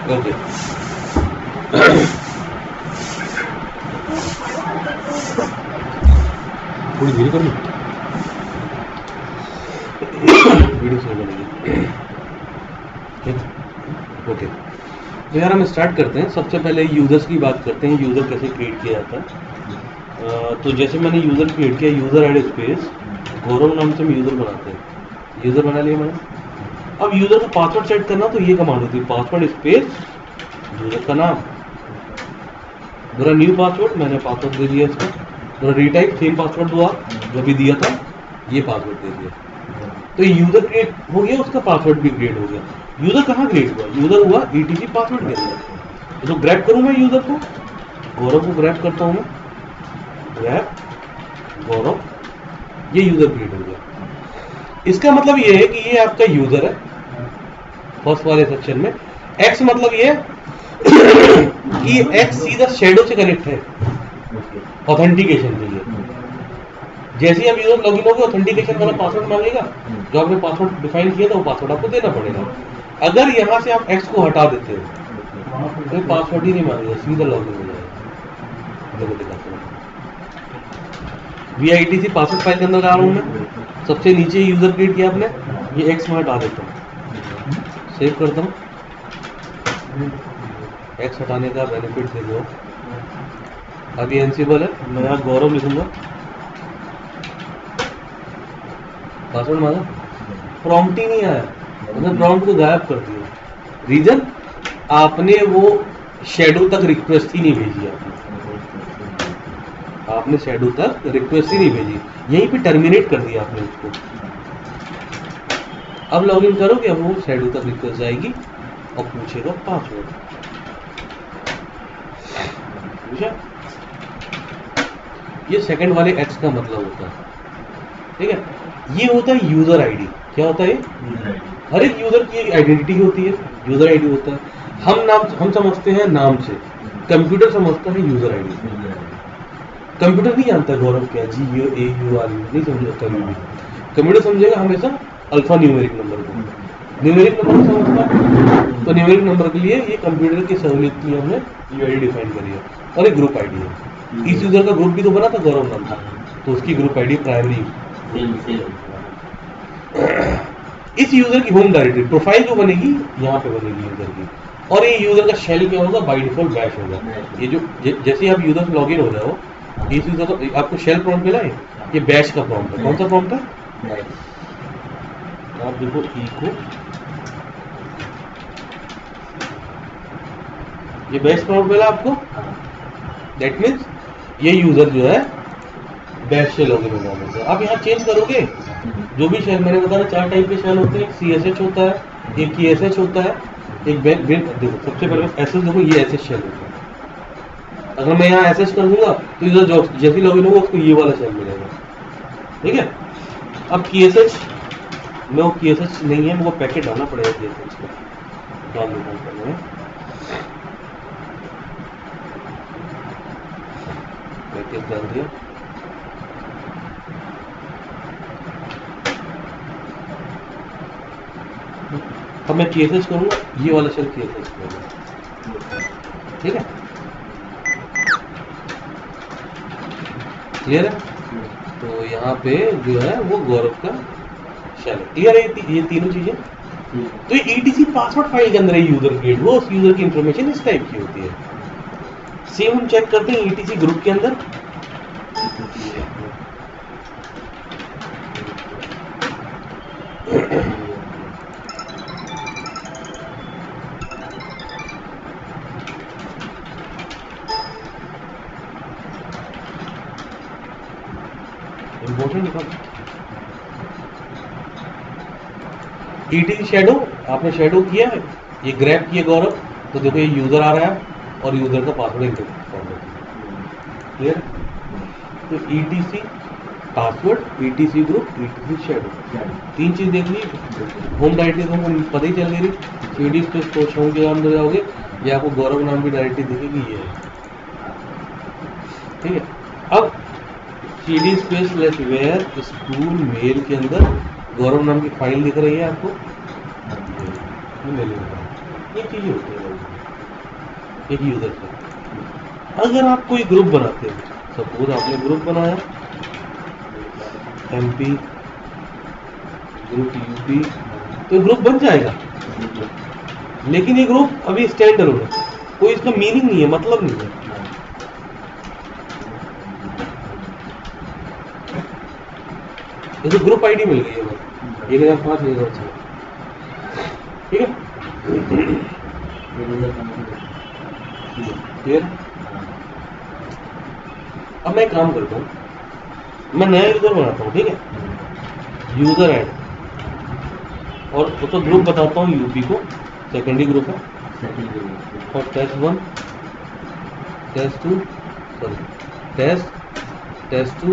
Okay थोड़ी धीरे कर लो, वीडियो स्लो बनेगी। ओके, तो यार हम स्टार्ट करते हैं। सबसे पहले यूजर्स की बात करते हैं, यूजर कैसे क्रिएट किया जाता है। तो जैसे मैंने यूजर क्रिएट किया, यूजर आईडी स्पेस गौरव नाम से हम यूजर बनाते हैं। यूजर बना लिया मैंने। अब यूजर को पासवर्ड सेट करना, तो ये कमांड होती है, पासवर्ड स्पेस यूजर का नाम, मेरा न्यू पासवर्ड, मैंने पासवर्ड दे दिया इसको, मेरा रीटाइप सेम पासवर्ड हुआ जो भी दिया था, ये पासवर्ड दे दिया। तो यूजर क्रिएट हो गया, उसका पासवर्ड भी क्रिएट हो गया। यूजर कहाँ क्रिएट हुआ? यूजर हुआ ईटीसी पासवर्ड के अंदर। तो ग्रैब करूँ मैं यूजर को, गौरव को ग्रैब करता हूँ मैं, ग्रैब गौरव, ये यूजर क्रिएट हो गया। इसका मतलब ये है कि ये आपका यूजर है फर्स्ट वाले सेक्शन में। एक्स मतलब ये कि एक्स सीधा शैडो से कनेक्ट है ऑथेंटिकेशन के लिए। जैसे ही आप यूजर लॉगिन होगे, ऑथेंटिकेशन वाला पासवर्ड मांगेगा, जो आपने पासवर्ड डिफाइन किया था वो पासवर्ड आपको देना पड़ेगा। अगर यहाँ से आप एक्स को हटा देते हो तो पासवर्ड ही नहीं मांगेगा, सीधा लॉगिन हो जाएगा। देखो दिखाता हूँ, VITC पासवर्ड फाइल के अंदर जा रहा हूँ मैं। सबसे नीचे यूजर क्रिएट किया आपने, ये एक्स में हटा देता हूँ, सेव करता हूँ। एक्स हटाने का बेनिफिट देखो, अभी एनसीबल है, मैं यहाँ गौरव लिखूंगा, पासवर्ड मांगा, प्रॉम्प्ट ही नहीं आया, मतलब प्रॉम्प्ट को गायब कर दिया। रीजन, आपने वो शैडो तक रिक्वेस्ट ही नहीं भेजी, आपने शैडो तक रिक्वेस्ट ही नहीं भेजी, यहीं पे टर्मिनेट कर दिया आपने उसको। अब लॉगिन करोगे, अब वो शैडो तक रिक्वेस्ट जाएगी और पूछेगा पासवर्ड। पूछा? ये सेकंड वाले एक्स का मतलब होता है, ठीक है। ये होता है यूजर आईडी। क्या होता है? हर एक यूजर की एक आइडेंटिटी होती है, यूजर आईडी होता है। हम समझते हैं नाम से, कंप्यूटर समझता है यूजर आईडी। कंप्यूटर नहीं जानता गौरव क्या GUAUR नहीं समझता कभी भी। कंप्यूटर समझेगा हमेशा अल्फा न्यूमेरिक नंबर को, न्यूमेरिक नंबर समझता। तो न्यूमेरिक नंबर के लिए ये कंप्यूटर की सहूलियत के लिए हमने UID डिफाइन करी है, और एक ग्रुप आईडी है। इस यूजर का ग्रुप भी तो बना था, गौरव नाम था, तो उसकी ग्रुप आईडी प्राइमरी। इस यूजर की होम डायरेक्टरी प्रोफाइल जो बनेगी यहाँ पे बनेगी यूजर की, और ये यूजर का शेल क्या होगा? बाय डिफॉल्ट बैश होगा। ये जो जैसे आप यूजर से लॉगिन हो जाओ, इस यूजर को आपको शेल प्रॉम्प्ट मिला है, ये बैश का प्रॉम्प्ट है। कौन सा प्रॉम्प्ट है? आप देखो इको, ये बैश प्रॉम्प्ट मिला आपको। दैट मीन्स ये यूजर जो है बैश से लॉगिन होगा। आप यहाँ चेंज करोगे, जो भी शेल मैंने बताया 4 टाइप के शेल होते हैं। एक CSH होता है, एक KSH होता है, एक देखो सबसे पहले SS देखो, ये SS शेल होता है। अगर मैं यहाँ SS कर दूंगा तो इधर जैसे लॉगिन होगा उसको ये वाला शेल मिलेगा, ठीक है। अब KSH में वो KSH नहीं है, मुझको पैकेट डालना पड़ेगा KSH का, डाल देना है पैकेट, डाल दिया। अब मैं KSH करूंगा, ये वाला शेल KSH करूंगा, ठीक है। क्लियर है? तो यहाँ पे जो है वो गौरव का शेल है। क्लियर है ये तीनों चीजें? तो ये ETC पासवर्ड फाइल के अंदर यूजर क्रिएट हुआ, उस यूजर की इंफॉर्मेशन इस टाइप की होती है। सेम हम चेक करते हैं ETC ग्रुप के अंदर। ETC शैडो, आपने शैडो किया है, ये ग्रैब किया गौरव, तो देखो ये यूजर आ रहा है और यूजर का पासवर्ड क्लियर। तो ETC password, ETC group, ETC shadow, 3 चीज देख ली। होम डायरेक्टरी तो हमको पता ही चल गई, CD स्पेस कोच होम के नाम जाओगे, ये आपको गौरव नाम की डायरेक्टरी दिखेगी, ये है, ठीक है। अब CD space /where school mail के अंदर गौरव नाम की फाइल दिख रही है आपको, ये चीजें होती है। एक यूजर से। अगर आप कोई ग्रुप बनाते हो, सपोज आपने ग्रुप बनाया MP ग्रुप UP, तो ग्रुप बन जाएगा, लेकिन ये ग्रुप अभी स्टैंड अलोन है, कोई इसका मीनिंग नहीं है, मतलब नहीं है। जैसे ग्रुप आईडी मिल गई है बस 1005 1006, ठीक है। क्लियर। अब मैं काम करता हूँ, मैं नया यूजर बनाता हूँ, ठीक है, यूजर ऐड, और उसको ग्रुप बताता हूँ यूपी को, सेकेंडरी ग्रुप है, और test one test two sorry test two test three,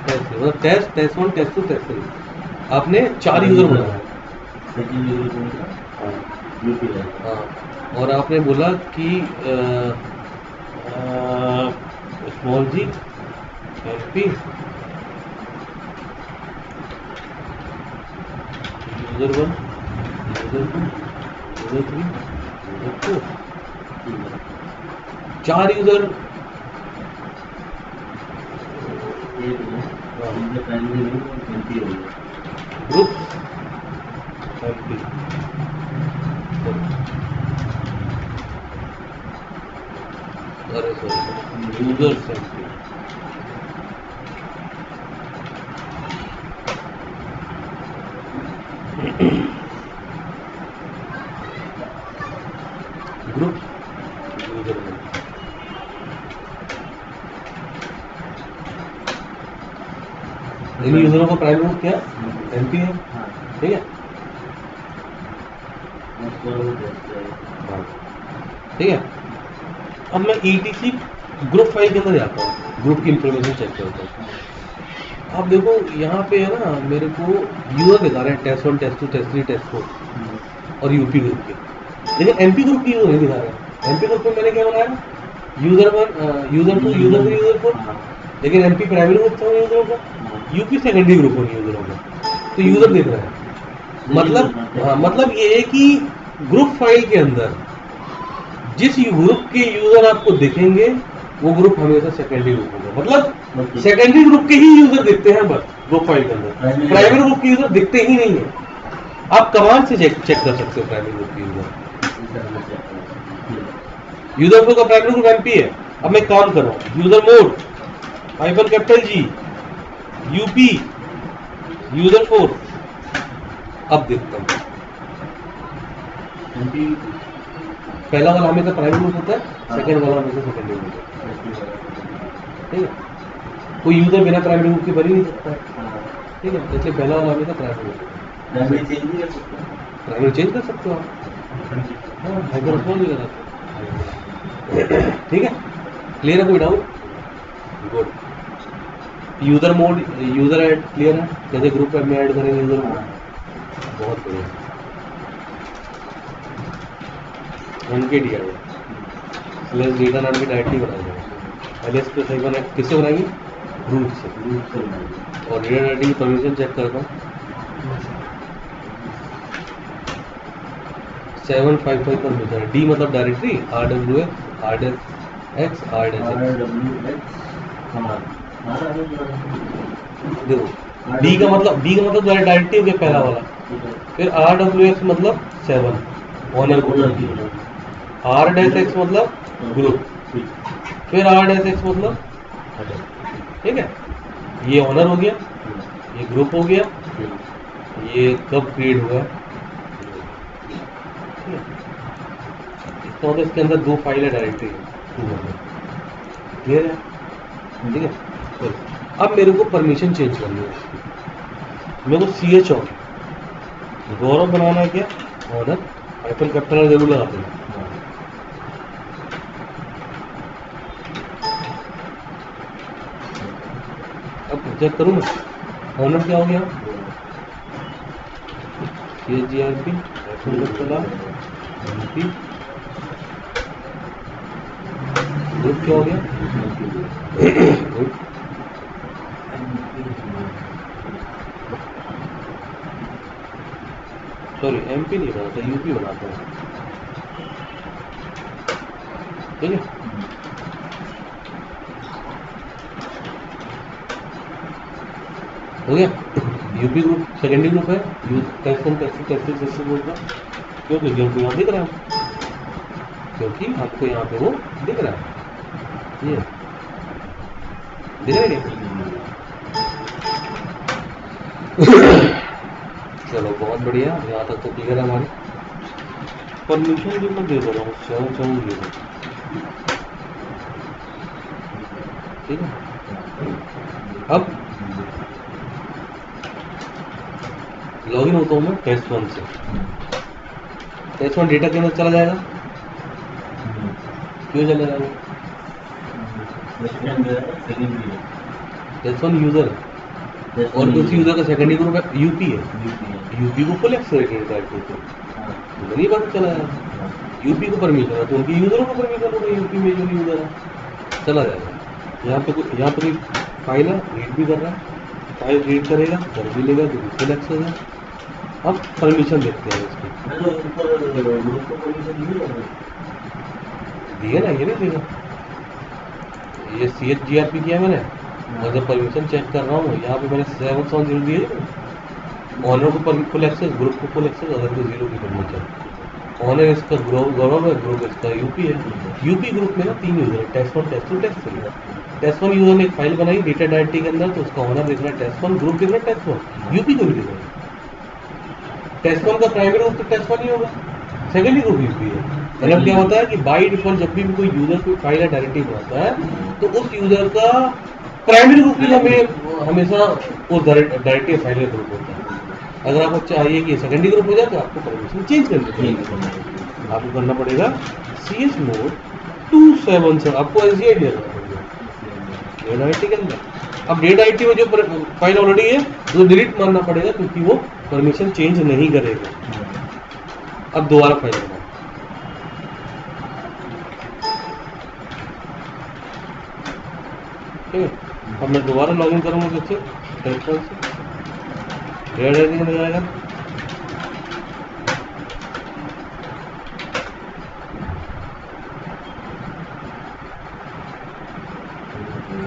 मतलब टेस्ट1 टेस्ट2 टेस्ट3, आपने 4 यूजर बनाया। हाँ, और आपने बोला कि स्मॉल जी MP user 1 user 2 user 3 user 4, 4 user group MP, अरे sorry user MP, group user 1, इन यूजरों को प्राइमरी ग्रुप क्या MP है, ठीक है, ठीक है। अब मैं ETC ग्रुप फाइल के अंदर जाता हूँ, ग्रुप की इंफॉर्मेशन चेक करता हूँ। आप देखो यहाँ पे है ना, मेरे को यूजर दिखा रहे हैं टेस्ट1 टेस्ट2 टेस्ट3 टेस्ट4 और यूपी ग्रुप के, लेकिन MP ग्रुप की यूजर नहीं दिखा रहे हैं। MP ग्रुप में मैंने क्या बनाया, यूजर 1 यूजर 2 यूजर 3 यूजर 4, लेकिन MP प्राइमरी ग्रुप था यूजरों का, यूपी सेकेंडरी ग्रुप होगी यूजरों का, तो यूजर दिख रहा है। मतलब हाँ, मतलब ये है कि ग्रुप फाइल के अंदर जिस ग्रुप के यूजर आपको दिखेंगे वो ग्रुप हमेशा सेकेंडरी ग्रुप होगा, मतलब सेकेंडरी ग्रुप के ही यूजर दिखते हैं बस ग्रुप फाइल के अंदर, प्राइमरी ग्रुप के यूजर दिखते ही नहीं है। आप कमांड से चेक कर सकते हो प्राइमरी ग्रुप के यूजर फ्लो का प्राइमरी ग्रुप MP है। अब मैं काम कर रहा हूँ, user mode -G UP user 4, अब देखता हूँ पहला वाला हमेशा प्राइमरी ग्रुप होता है, सेकंड वाला हमेशा सेकेंडरी ग्रुप होता है, ठीक है। कोई यूजर बिना प्राइमरी ग्रुप के बन ही नहीं सकता है, ठीक है, इसलिए पहला वाला हमेशा प्राइमरी ग्रुप, प्राइमरी चेंज कर सकते हो आप, हाँ हाइपर रिस्पॉन्स भी कर सकते हो, ठीक है। क्लियर है, कोई doubt? Good. User mode user add clear है, कैसे ग्रुप में ऐड करेंगे यूजर मोड, बहुत बढ़िया। उनके DI स्लैश डेटा नाम की डायरेक्टरी बनाएंगे, LS पे सही बना, किससे बनाएंगे, रूट से, और डेटा डायरेक्टरी की परमिशन चेक करता हूँ 755 परमिशन है, D मतलब डायरेक्टरी, RWX RDX RDX, देखो D का मतलब डायरेक्टरी हो गया पहला वाला, फिर RWX मतलब 7 ऑनर ग्रुप, R-X मतलब ग्रुप, फिर R-X मतलब, ठीक है, ये ऑनर हो गया, ये ग्रुप हो गया, ये कब क्रिएट हुआ, तो इसके अंदर 2 फाइल है डायरेक्टरी, क्लियर है, ठीक है। अब मेरे को परमिशन चेंज करनी है, मेरे को CH गौरव बनाना है, क्या ऑनर -कैपिटल जरूर लगा देना, अब चेक करूँ मैं ऑनर क्या हो गया, CHGRP ग्रुप क्या हो गया, सॉरी MP नहीं बनाता, UP बनाता हूँ, ठीक है। हो गया। यूपी ग्रुप सेकेंडरी ग्रुप है, टेस्ट 1 टेस्ट 2 टेस्ट 3 टेस्ट 4 का, क्यों? क्योंकि हमको यहाँ दिख रहा है, क्योंकि आपको यहाँ पे वो दिख रहा है, ये दिख रहा है क्या? चलो बहुत बढ़िया, यहाँ तक तो क्लियर है हमारी। परमिशन भी मैं दे दे रहा हूँ, 7 ठीक है। अब लॉगिन होता हूँ मैं टेस्ट 1 से। टेस्ट 1 डेटा के अंदर चला जाएगा, क्यों चला जाएगा? टेस्ट 1 यूजर है और उस यूजर का सेकेंडरी ग्रुप है यूपी है, यूपी को फुल एक्सेस है तो नहीं पता चला जाएगा। यूपी को परमिशन है तो उनके यूजरों को परमिशन होगा, यूपी में जो यूजर है चला जाएगा। यहाँ पे कोई फाइल है, रीड भी कर रहा है, फाइल रीड करेगा, कर भी लेगा, तो फुल एक्सेस है। अब परमिशन देखते हैं इसकी, दिए ना, ये नहीं देगा, ये CHGRP किया मैंने और जब परमिशन चेक कर रहा हूँ यहाँ पे मैंने 770 दिए, ऑनर को फुल एक्सेस, ग्रुप को फुल एक्सेस, अदर को 0 की परमिशन। ऑनर इसका गौरव है, ग्रुप इसका यूपी है। यूपी ग्रुप में ना 3 यूजर है, test 1 test 2 test 3। Test 1 user ने एक फाइल बनाई डेटा डायरेक्टरी के अंदर, तो उसका ऑनर दिख रहा है टेस्ट 1, ग्रुप दिख रहा है टेस्ट 1, यूपी को नहीं दिख रहा है। टेस्ट 1 का प्राइमरी ग्रुप तो टेस्ट 1 ही होगा, सेकेंडरी ग्रुप यूपी है। मतलब क्या होता है कि बाई डिफॉल्ट जब भी कोई यूजर कोई फाइल या डायरेक्टरी बनाता है तो उस यूजर का प्राइमरी ग्रुप की हमेशा वो डायरेक्टरी फाइल का ग्रुप होता है। अगर आपको चाहिए कि सेकेंडरी ग्रुप हो जाए तो आपको परमिशन चेंज करनी पड़ेगी, आपको करना पड़ेगा chmod 277, आपको SGID करना पड़ेगा डेटा आईटी के अंदर। अब डेटा आईटी में जो फाइल ऑलरेडी है तो डिलीट मारना पड़ेगा क्योंकि वो परमिशन चेंज नहीं करेगा। अब दोबारा फाइल बनाओ, ठीक है। अब मैं दोबारा लॉगिन करूंगा किससे, टेस्ट 1 से, डेटा आईटी में जाएगा,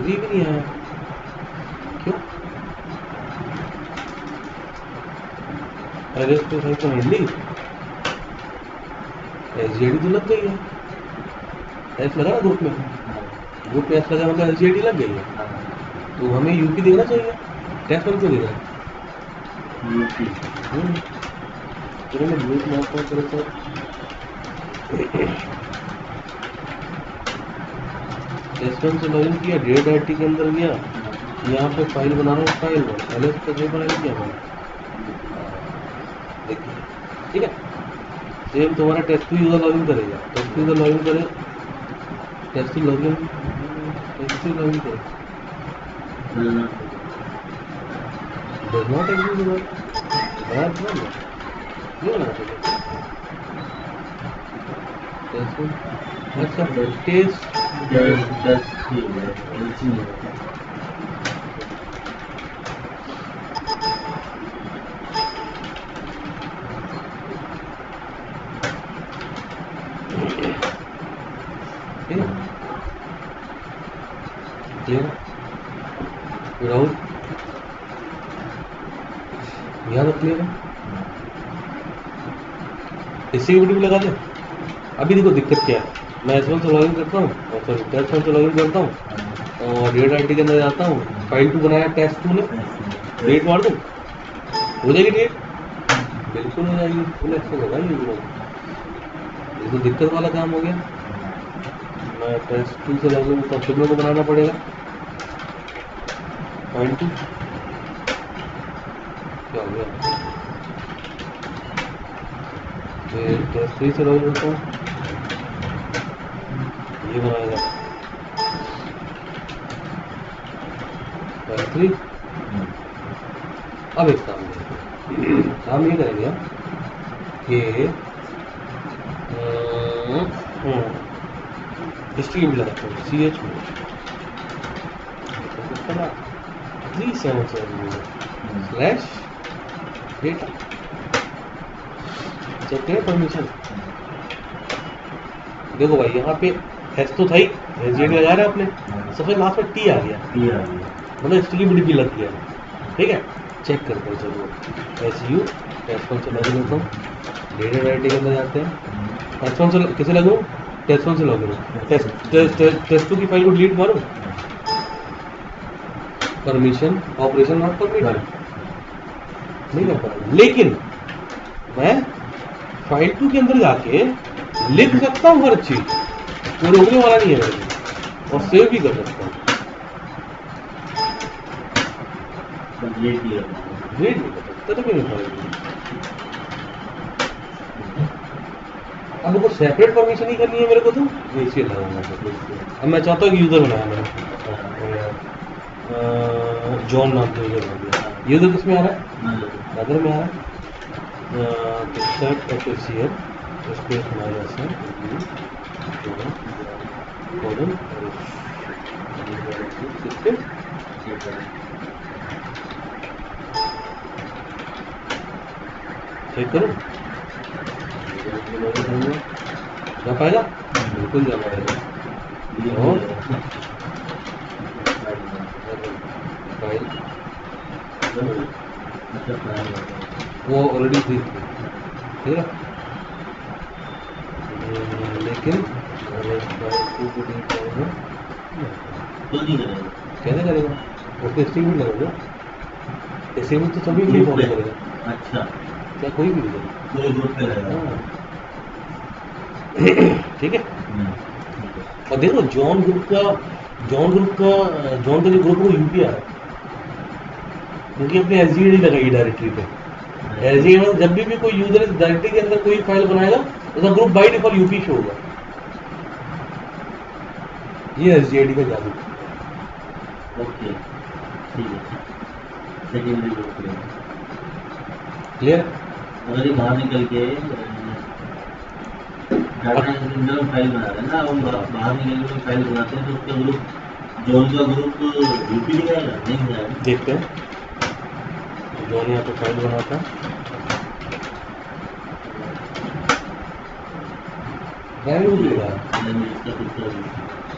भी नहीं आया, क्यों? अरे इसको सही तो हिंदी SGID तो लग गई है, एस लगा ना ग्रुप में एस लगा मतलब SGID लग गई है, तो हमें यूपी देखना चाहिए, टेस्ट 1 को देखना है यूपी। चलो मैं ग्रुप में आपको करता हूँ, टेस्ट 1 से लॉगिन किया, डेटा आईटी के अंदर गया, यहाँ पे फाइल बना रहा हूँ, फाइल पहले उसका जो बनाया किया मैंने, देखिए, ठीक है। सेम तुम्हारा टेस्ट 2 यूजर लॉगिन करेगा, टेस्ट 2 यूजर लॉगिन करे, टेस्ट 2 लॉगिन करे, डज नॉट एग्जिस्ट बनाया था ना, क्यों बना सकते टेस्ट 1? अच्छा टेस्ट क्लियर, राहुल यहाँ तक क्लियर है। इससे भी लगा दे। अभी देखो दिक्कत क्या है, मैं S1 से लॉगिन करता हूँ और सॉरी टेस्ट 1 से लॉगिन करता हूँ और डेटा आईटी के अंदर जाता हूँ, फाइल 2 बनाया टेस्ट 2 ने, डेट मार दूँ, हो जाएगी डेट, बिल्कुल हो जाएगी, फुल एक्सेस होगा ये तो दिक्कत वाला काम हो गया। मैं टेस्ट 2 से लॉगिन तो फिर मेरे को बनाना पड़ेगा फाइल 2, क्या हो गया, फिर टेस्ट 3 से लॉगिन करता हूँ, ये बनाएगा फाइल 3। अब एक काम ये करेंगे कि हिस्ट्री भी लगाते हैं chmod 377/data, चेक करें परमिशन। देखो भाई यहाँ पे एस तो था ही, एसजीएडी लगा रहे आपने, सबसे लास्ट में टी आ गया, मतलब इसके लिए बड़ी लग गया। ठीक है, चेक करते हैं। चलो एस यू टेस्ट वन से लॉग इन होता हूँ, डेटा राइटिंग के अंदर जाते हैं। टेस्ट वन से किसे लगूँ? टेस्ट वन से लॉग इन हो। टेस्ट टू की फाइल को डिलीट मारूँ, परमिशन ऑपरेशन नॉट परमिटेड, नहीं कर पाएगा। लेकिन मैं फाइल 2 के अंदर जाके लिख सकता हूँ हर चीज, कोई रोकने वाला नहीं है मेरे को, और सेव भी कर सकता हूँ। रीड नहीं कर सकता तो नहीं पाएगी। अब को सेपरेट परमिशन ही करनी है मेरे को, तो इसी लगाऊंगा। अब मैं चाहता हूँ कि यूजर बनाया मैंने, जॉन नाम से यूजर बना दिया। यूजर किस में आ रहा है? अदर में आ रहा है। सेट एसोसिएट स्पेस माइनस है कॉलम सिस्टम। चेक करो जा पाएगा, बिल्कुल जा पाएगा। और फाइल वो ऑलरेडी थी, ठीक है। लेकिन कैसे करेगा? उसको स्टेटमेंट लगाओगे, स्टेटमेंट तो सभी नहीं फॉलो करेगा। अच्छा, क्या कोई भी कोई ग्रुप पे रहेगा? ठीक है। और देखो जॉन का जो ग्रुप वो यूपी आ रहा है, क्योंकि अपनी एसजीडी लगाई डायरेक्टरी पे। एसजीडी में जब भी कोई यूजर इस डायरेक्टरी के अंदर कोई फाइल बनाएगा, उसका group by default UP show होगा। ये एसजीडी का जादू। ओके, ठीक है। Secondary group clear. अगर ये बाहर निकल के डाटा इंजीनियर फाइल बना रहे हैं ना, हम बाहर निकल के फाइल बनाते हैं, तो उसका ग्रुप जॉन का ग्रुप यूपी नहीं आएगा? नहीं आएगा। देखते हैं जॉन यहाँ पे फाइल बनाता है,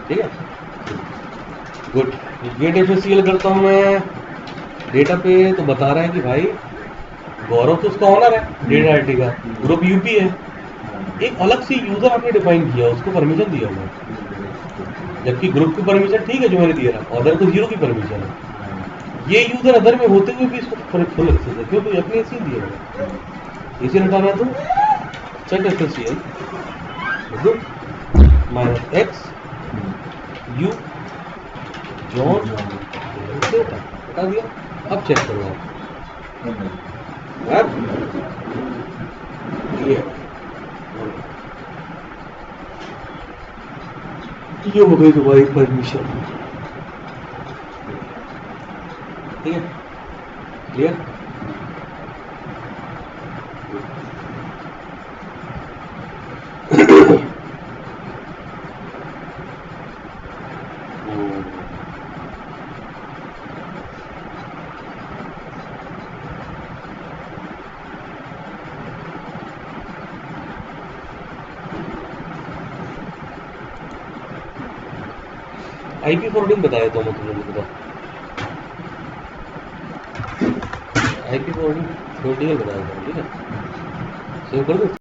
ठीक है। गुड। गेट एफएससीएल करता हूँ मैं डेटा पे, तो बता रहा है कि भाई गौरव तो उसका ऑनर है डेटा आईटी का, ग्रुप यूपी है। एक अलग से यूजर आपने डिफाइन किया, उसको परमिशन दिया हुआ, जबकि ग्रुप की परमिशन ठीक है जो मैंने दिया था, अदर को 0 की परमिशन है। ये यूजर अदर में होते हुए भी इसको फुल एक्सेस है, क्योंकि अपने इसी दिया हुआ। इसे हटाना है तो set FSCL minus X U John हटा दिया। अब चेक करो आप, ये हो गई तुम्हारी परमिशन, ठीक है। क्लियर। आईपी फॉरवर्डिंग बताया तो मैं तुम्हें बता, आईपी फॉरवर्डिंग बताया था, ठीक है। सेव कर दो।